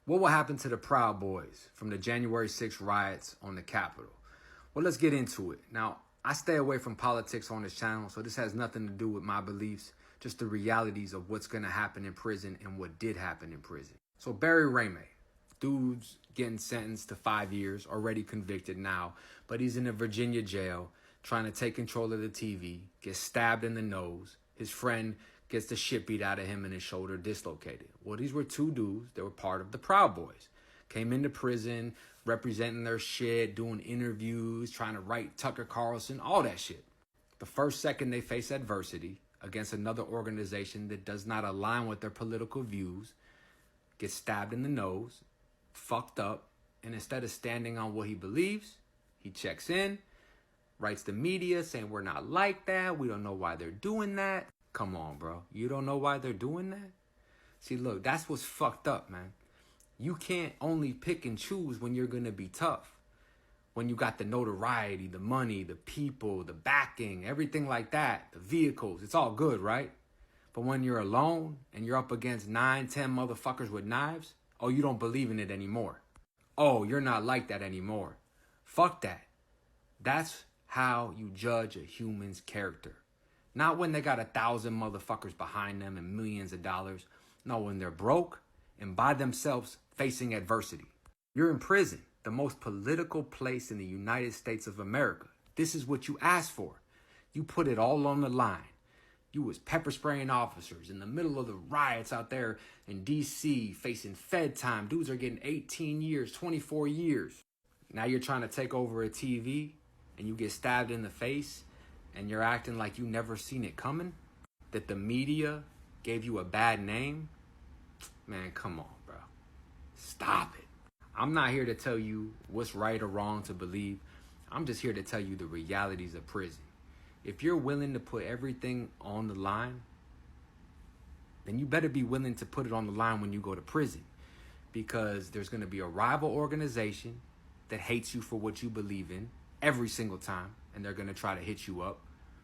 What will happen to the Proud Boys from the January 6th riots on the Capitol? Well, let's get into it. Now, I stay away from politics on this channel, so this has nothing to do with my beliefs, just the realities of what's going to happen in prison and what did happen in prison. So Barry Ramey, dude's getting sentenced to 5 years, already convicted now, but he's in a Virginia jail trying to take control of the TV, gets stabbed in the nose. His friend gets the shit beat out of him and his shoulder dislocated. Well, these were two dudes that were part of the Proud Boys. Came into prison, representing their shit, doing interviews, trying to write Tucker Carlson, all that shit. The first second they face adversity against another organization that does not align with their political views, gets stabbed in the nose, fucked up, and instead of standing on what he believes, he checks in, writes the media saying we're not like that, we don't know why they're doing that. Come on, bro. You don't know why they're doing that? See, look, that's what's fucked up, man. You can't only pick and choose when you're going to be tough. When you got the notoriety, the money, the people, the backing, everything like that, the vehicles, it's all good, right? But when you're alone and you're up against 9, 10 motherfuckers with knives, oh, you don't believe in it anymore. Oh, you're not like that anymore. Fuck that. That's how you judge a human's character. Not when they got 1,000 motherfuckers behind them and millions of dollars. No, when they're broke and by themselves facing adversity. You're in prison, the most political place in the United States of America. This is what you asked for. You put it all on the line. You was pepper spraying officers in the middle of the riots out there in D.C. facing Fed time. Dudes are getting 18 years, 24 years. Now you're trying to take over a TV and you get stabbed in the face and you're acting like you never seen it coming? That the media gave you a bad name? Man, come on, bro. Stop it. I'm not here to tell you what's right or wrong to believe. I'm just here to tell you the realities of prison. If you're willing to put everything on the line, then you better be willing to put it on the line when you go to prison. Because there's going to be a rival organization that hates you for what you believe in every single time. And they're going to try to hit you up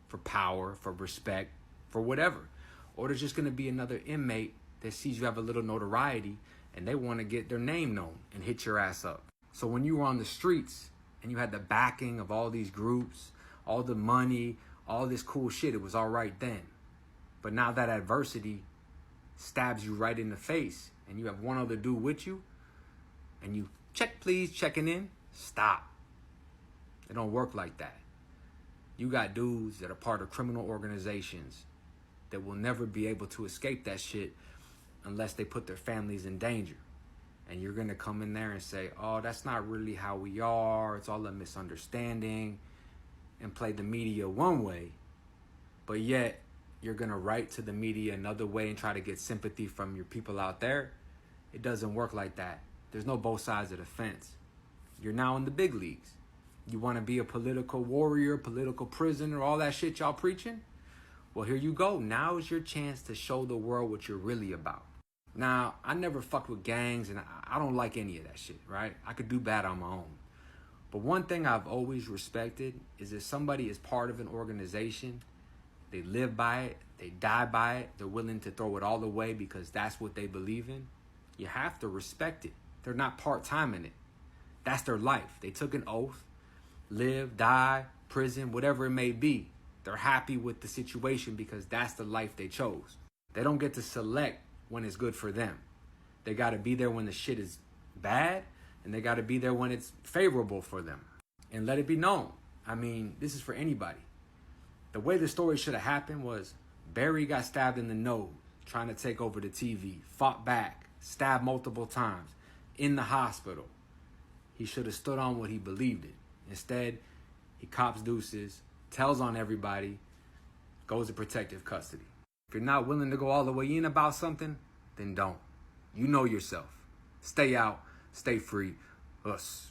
for power, for respect, for whatever. Or there's just going to be another inmate that sees you have a little notoriety and they want to get their name known and hit your ass up. So when you were on the streets and you had the backing of all these groups, all the money, all this cool shit, it was all right then. But now that adversity stabs you right in the face and you have one other dude with you and you check please, checking in, stop. It don't work like that. You got dudes that are part of criminal organizations that will never be able to escape that shit unless they put their families in danger. And you're going to come in there and say, oh, that's not really how we are. It's all a misunderstanding, and play the media one way. But yet you're going to write to the media another way and try to get sympathy from your people out there. It doesn't work like that. There's no both sides of the fence. You're now in the big leagues. You want to be a political warrior, political prisoner, all that shit y'all preaching? Well, here you go. Now is your chance to show the world what you're really about. Now, I never fucked with gangs and I don't like any of that shit, right? I could do bad on my own. But one thing I've always respected is if somebody is part of an organization, they live by it, they die by it, they're willing to throw it all away because that's what they believe in, you have to respect it. They're not part-time in it. That's their life. They took an oath. Live, die, prison, whatever it may be. They're happy with the situation because that's the life they chose. They don't get to select when it's good for them. They got to be there when the shit is bad, and they got to be there when it's favorable for them. And let it be known. I mean, this is for anybody. The way the story should have happened was Barry got stabbed in the nose trying to take over the TV, fought back, stabbed multiple times, in the hospital. He should have stood on what he believed in. Instead, he cops deuces, tells on everybody, goes to protective custody. If you're not willing to go all the way in about something, then don't. You know yourself. Stay out, stay free. Us.